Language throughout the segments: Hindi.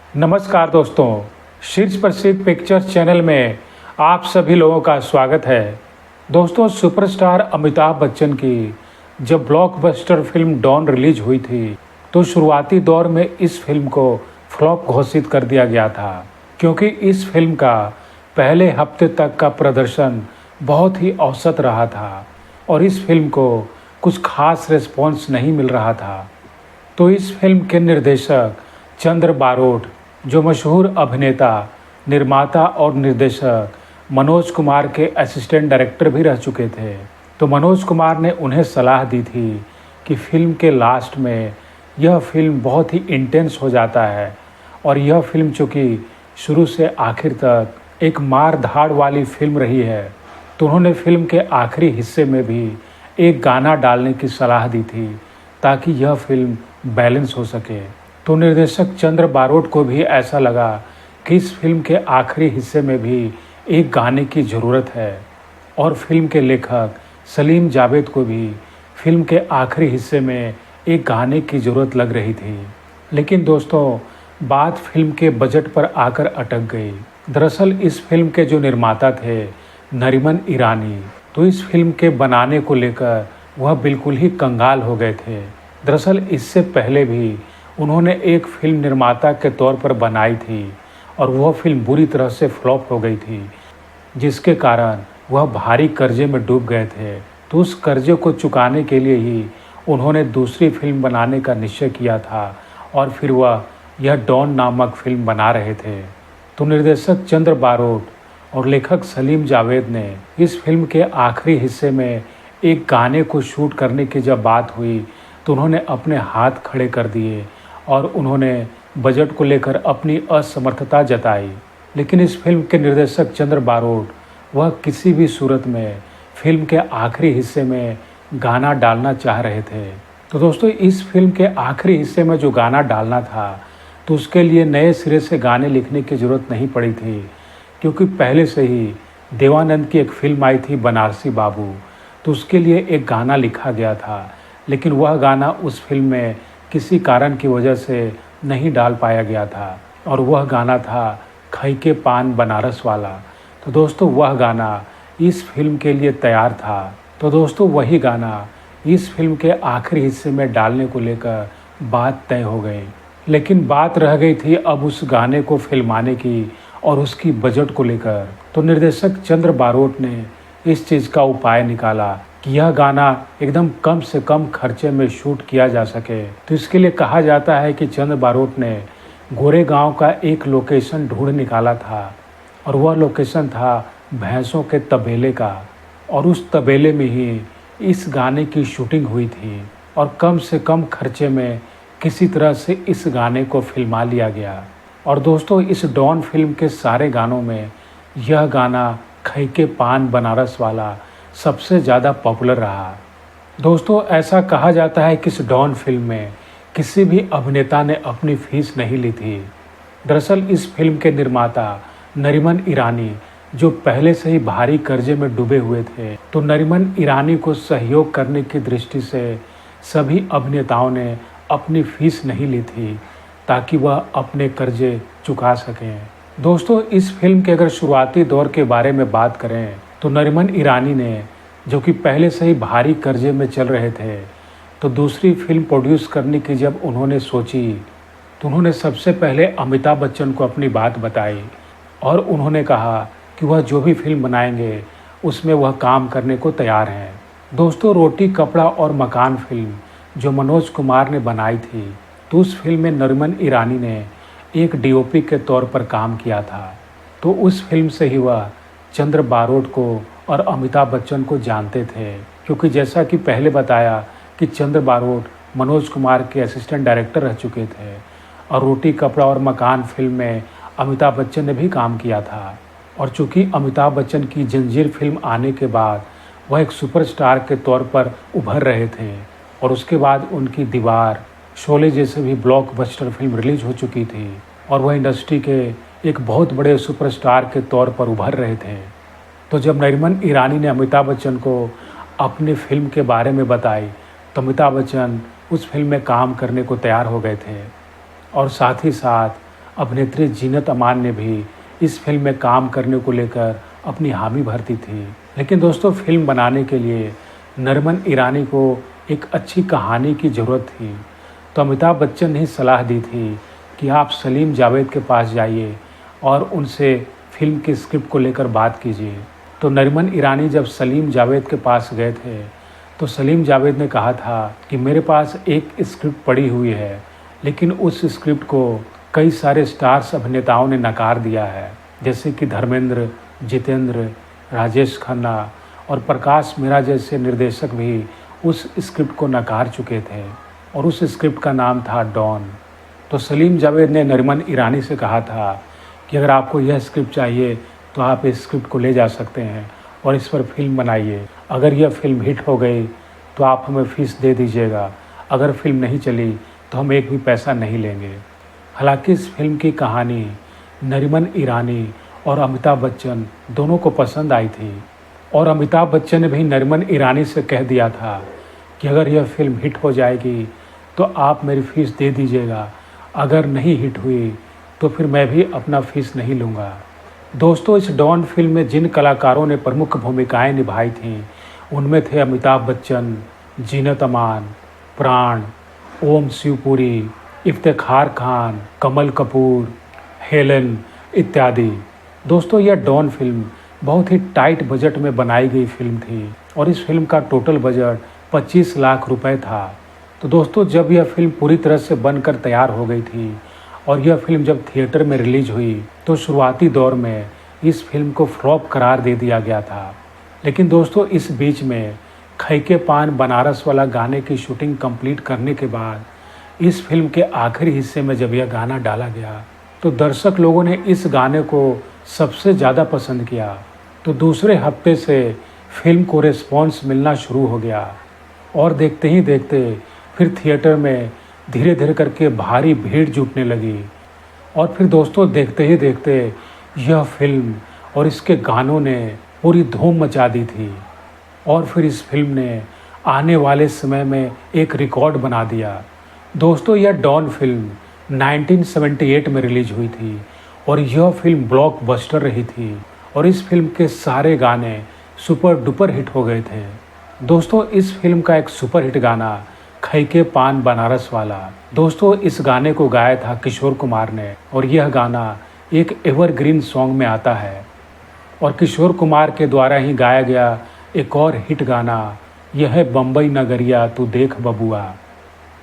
नमस्कार दोस्तों, शीर्ष प्रसिद्ध पिक्चर्स चैनल में आप सभी लोगों का स्वागत है। दोस्तों, सुपरस्टार अमिताभ बच्चन की जब ब्लॉकबस्टर फिल्म डॉन रिलीज हुई थी तो शुरुआती दौर में इस फिल्म को फ्लॉप घोषित कर दिया गया था, क्योंकि इस फिल्म का पहले हफ्ते तक का प्रदर्शन बहुत ही औसत रहा था और इस फिल्म को कुछ खास रिस्पॉन्स नहीं मिल रहा था। तो इस फिल्म के निर्देशक चंद्र बारोट, जो मशहूर अभिनेता, निर्माता और निर्देशक मनोज कुमार के असिस्टेंट डायरेक्टर भी रह चुके थे, तो मनोज कुमार ने उन्हें सलाह दी थी कि फिल्म के लास्ट में यह फिल्म बहुत ही इंटेंस हो जाता है और यह फिल्म चूँकि शुरू से आखिर तक एक मार धाड़ वाली फिल्म रही है, तो उन्होंने फिल्म के आखिरी हिस्से में भी एक गाना डालने की सलाह दी थी ताकि यह फिल्म बैलेंस हो सके। तो निर्देशक चंद्र बारोट को भी ऐसा लगा कि इस फिल्म के आखिरी हिस्से में भी एक गाने की ज़रूरत है और फिल्म के लेखक सलीम जावेद को भी फिल्म के आखिरी हिस्से में एक गाने की ज़रूरत लग रही थी। लेकिन दोस्तों, बात फिल्म के बजट पर आकर अटक गई। दरअसल इस फिल्म के जो निर्माता थे नरीमन ईरानी, तो इस फिल्म के बनाने को लेकर वह बिल्कुल ही कंगाल हो गए थे। दरअसल इससे पहले भी उन्होंने एक फिल्म निर्माता के तौर पर बनाई थी और वह फिल्म बुरी तरह से फ्लॉप हो गई थी, जिसके कारण वह भारी कर्जे में डूब गए थे। तो उस कर्जे को चुकाने के लिए ही उन्होंने दूसरी फिल्म बनाने का निश्चय किया था और फिर वह यह डॉन नामक फिल्म बना रहे थे। तो निर्देशक चंद्र बारोट और लेखक सलीम जावेद ने इस फिल्म के आखिरी हिस्से में एक गाने को शूट करने की जब बात हुई तो उन्होंने अपने हाथ खड़े कर दिए और उन्होंने बजट को लेकर अपनी असमर्थता जताई। लेकिन इस फिल्म के निर्देशक चंद्र बारोट वह किसी भी सूरत में फिल्म के आखिरी हिस्से में गाना डालना चाह रहे थे। तो दोस्तों, इस फिल्म के आखिरी हिस्से में जो गाना डालना था तो उसके लिए नए सिरे से गाने लिखने की ज़रूरत नहीं पड़ी थी, क्योंकि पहले से ही देवानंद की एक फिल्म आई थी बनारसी बाबू, तो उसके लिए एक गाना लिखा गया था। लेकिन वह गाना उस फिल्म में किसी कारण की वजह से नहीं डाल पाया गया था और वह गाना था खई के पान बनारस वाला। तो दोस्तों, वह गाना इस फिल्म के लिए तैयार था। तो दोस्तों, वही गाना इस फिल्म के आखिरी हिस्से में डालने को लेकर बात तय हो गई। लेकिन बात रह गई थी अब उस गाने को फिल्माने की और उसकी बजट को लेकर। तो निर्देशक चंद्र बारोट ने इस चीज़ का उपाय निकाला कि यह गाना एकदम कम से कम खर्चे में शूट किया जा सके। तो इसके लिए कहा जाता है कि चंद्र बारोट ने गोरेगांव का एक लोकेशन ढूंढ निकाला था और वह लोकेशन था भैंसों के तबेले का, और उस तबेले में ही इस गाने की शूटिंग हुई थी और कम से कम खर्चे में किसी तरह से इस गाने को फिल्मा लिया गया। और दोस्तों, इस डॉन फिल्म के सारे गानों में यह गाना खई के पान बनारस वाला सबसे ज़्यादा पॉपुलर रहा। दोस्तों, ऐसा कहा जाता है कि इस डॉन फिल्म में किसी भी अभिनेता ने अपनी फीस नहीं ली थी। दरअसल इस फिल्म के निर्माता नरीमन ईरानी, जो पहले से ही भारी कर्जे में डूबे हुए थे, तो नरीमन ईरानी को सहयोग करने की दृष्टि से सभी अभिनेताओं ने अपनी फीस नहीं ली थी ताकि वह अपने कर्जे चुका सकें। दोस्तों, इस फिल्म के अगर शुरुआती दौर के बारे में बात करें तो नरीमन ईरानी ने, जो कि पहले से ही भारी कर्जे में चल रहे थे, तो दूसरी फिल्म प्रोड्यूस करने की जब उन्होंने सोची तो उन्होंने सबसे पहले अमिताभ बच्चन को अपनी बात बताई और उन्होंने कहा कि वह जो भी फिल्म बनाएंगे उसमें वह काम करने को तैयार हैं। दोस्तों, रोटी कपड़ा और मकान फिल्म जो मनोज कुमार ने बनाई थी, तो उस फिल्म में नरीमन ईरानी ने एक डीओपी के तौर पर काम किया था। तो उस फिल्म से ही वह चंद्र बारोट को और अमिताभ बच्चन को जानते थे, क्योंकि जैसा कि पहले बताया कि चंद्र बारोट मनोज कुमार के असिस्टेंट डायरेक्टर रह चुके थे और रोटी कपड़ा और मकान फिल्म में अमिताभ बच्चन ने भी काम किया था। और चूँकि अमिताभ बच्चन की जंजीर फिल्म आने के बाद वह एक सुपरस्टार के तौर पर उभर रहे थे और उसके बाद उनकी दीवार, शोले जैसे भी ब्लॉकबस्टर फिल्म रिलीज हो चुकी थी और वह इंडस्ट्री के एक बहुत बड़े सुपरस्टार के तौर पर उभर रहे थे। तो जब नरीमन ईरानी ने अमिताभ बच्चन को अपनी फिल्म के बारे में बताई तो अमिताभ बच्चन उस फिल्म में काम करने को तैयार हो गए थे और साथ ही साथ अभिनेत्री जीनत अमान ने भी इस फिल्म में काम करने को लेकर अपनी हामी भर दी थी। लेकिन दोस्तों, फिल्म बनाने के लिए नरिमन ईरानी को एक अच्छी कहानी की ज़रूरत थी। तो अमिताभ बच्चन ने सलाह दी थी कि आप सलीम जावेद के पास जाइए और उनसे फिल्म की स्क्रिप्ट को लेकर बात कीजिए। तो नरिमन ईरानी जब सलीम जावेद के पास गए थे तो सलीम जावेद ने कहा था कि मेरे पास एक स्क्रिप्ट पड़ी हुई है, लेकिन उस स्क्रिप्ट को कई सारे स्टार्स अभिनेताओं ने नकार दिया है, जैसे कि धर्मेंद्र, जितेंद्र, राजेश खन्ना और प्रकाश मेहरा जैसे निर्देशक भी उस स्क्रिप्ट को नकार चुके थे और उस स्क्रिप्ट का नाम था डॉन। तो सलीम जावेद ने नरिमन ईरानी से कहा था कि अगर आपको यह स्क्रिप्ट चाहिए तो आप इस स्क्रिप्ट को ले जा सकते हैं और इस पर फिल्म बनाइए। अगर यह फिल्म हिट हो गई तो आप हमें फ़ीस दे दीजिएगा, अगर फिल्म नहीं चली तो हम एक भी पैसा नहीं लेंगे। हालांकि इस फिल्म की कहानी नरिमन ईरानी और अमिताभ बच्चन दोनों को पसंद आई थी और अमिताभ बच्चन ने भी नरिमन ईरानी से कह दिया था कि अगर यह फिल्म हिट हो जाएगी तो आप मेरी फ़ीस दे दीजिएगा, अगर नहीं हिट हुई तो फिर मैं भी अपना फ़ीस नहीं लूँगा। दोस्तों, इस डॉन फिल्म में जिन कलाकारों ने प्रमुख भूमिकाएं निभाई थीं उनमें थे अमिताभ बच्चन, जीनत अमान, प्राण, ओम शिवपुरी, इफ्तिखार खान, कमल कपूर, हेलन इत्यादि। दोस्तों, यह डॉन फिल्म बहुत ही टाइट बजट में बनाई गई फिल्म थी और इस फिल्म का टोटल बजट 25 लाख रुपए था। तो दोस्तों, जब यह फिल्म पूरी तरह से बनकर तैयार हो गई थी और यह फिल्म जब थिएटर में रिलीज हुई तो शुरुआती दौर में इस फिल्म को फ्लॉप करार दे दिया गया था। लेकिन दोस्तों, इस बीच में खैके पान बनारस वाला गाने की शूटिंग कंप्लीट करने के बाद इस फिल्म के आखिरी हिस्से में जब यह गाना डाला गया तो दर्शक लोगों ने इस गाने को सबसे ज़्यादा पसंद किया। तो दूसरे हफ्ते से फिल्म को रिस्पॉन्स मिलना शुरू हो गया और देखते ही देखते फिर थिएटर में धीरे धीरे करके भारी भीड़ जुटने लगी और फिर दोस्तों, देखते ही देखते यह फिल्म और इसके गानों ने पूरी धूम मचा दी थी और फिर इस फिल्म ने आने वाले समय में एक रिकॉर्ड बना दिया। दोस्तों, यह डॉन फिल्म 1978 में रिलीज हुई थी और यह फिल्म ब्लॉकबस्टर रही थी और इस फिल्म के सारे गाने सुपर डुपर हिट हो गए थे। दोस्तों, इस फिल्म का एक सुपर हिट गाना खैके पान बनारस वाला, दोस्तों इस गाने को गाया था किशोर कुमार ने और यह गाना एक एवरग्रीन सॉन्ग में आता है और किशोर कुमार के द्वारा ही गाया गया एक और हिट गाना यह है बम्बई नगरिया तू देख बबुआ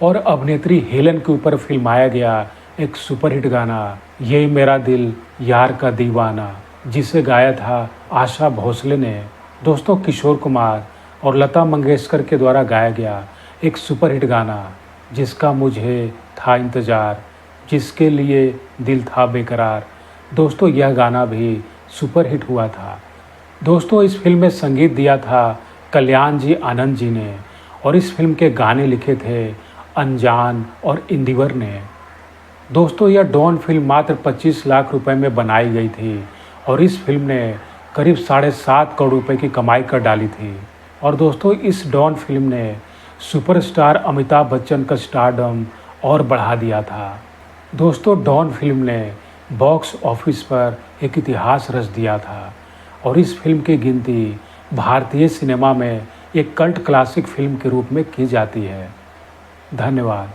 और अभिनेत्री हेलन के ऊपर फिल्माया गया एक सुपरहिट गाना ये मेरा दिल यार का दीवाना, जिसे गाया था आशा भोसले ने। दोस्तों, किशोर कुमार और लता मंगेशकर के द्वारा गाया गया एक सुपरहिट गाना जिसका मुझे था इंतज़ार, जिसके लिए दिल था बेकरार। दोस्तों, यह गाना भी सुपरहिट हुआ था। दोस्तों, इस फिल्म में संगीत दिया था कल्याण जी आनंद जी ने और इस फिल्म के गाने लिखे थे अनजान और इंदिवर ने। दोस्तों, यह डॉन फिल्म मात्र 25 लाख रुपए में बनाई गई थी और इस फिल्म ने करीब 7.5 करोड़ रुपए की कमाई कर डाली थी। और दोस्तों, इस डॉन फिल्म ने सुपरस्टार अमिताभ बच्चन का स्टारडम और बढ़ा दिया था। दोस्तों, डॉन फिल्म ने बॉक्स ऑफिस पर एक इतिहास रच दिया था और इस फिल्म की गिनती भारतीय सिनेमा में एक कल्ट क्लासिक फिल्म के रूप में की जाती है। धन्यवाद।